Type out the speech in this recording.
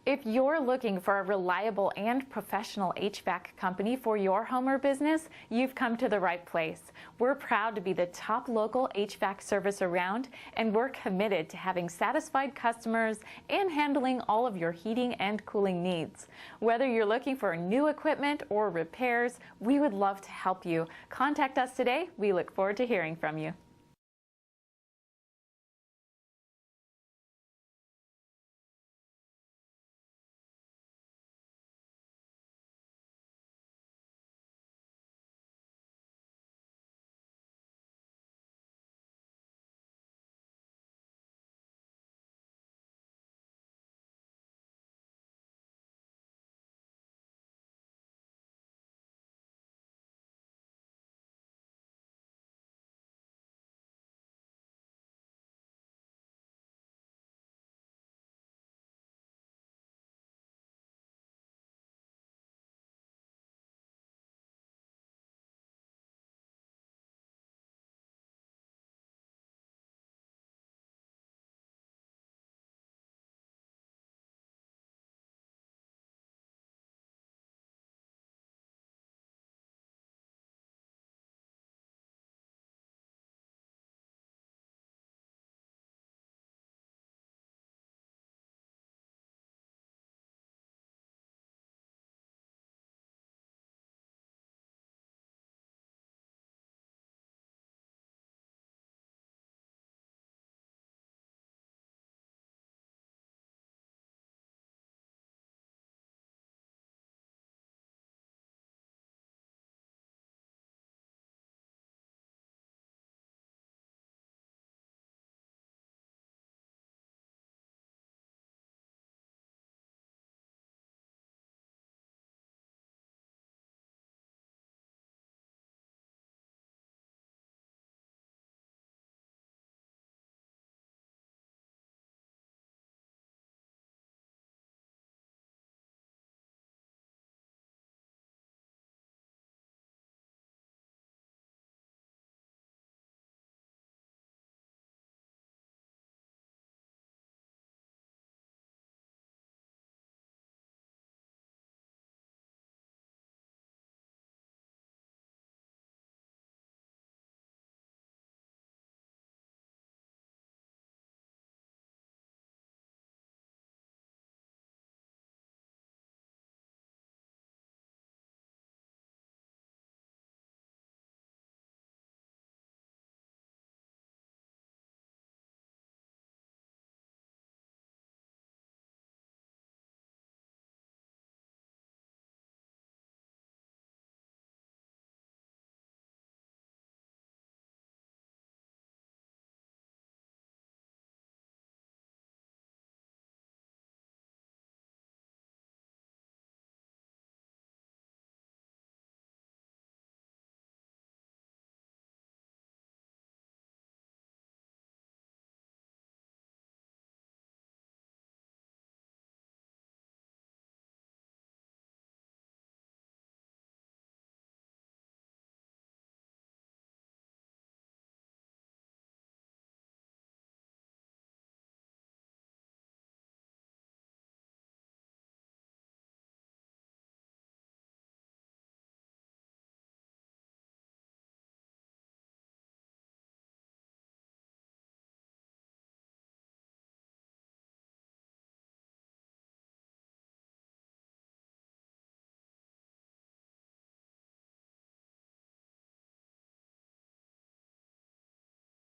If you're looking for a reliable and professional HVAC company for your home or business, you've come to the right place. We're proud to be the top local HVAC service around, and we're committed to having satisfied customers and handling all of your heating and cooling needs. Whether you're looking for new equipment or repairs, we would love to help you. Contact us today. We look forward to hearing from you.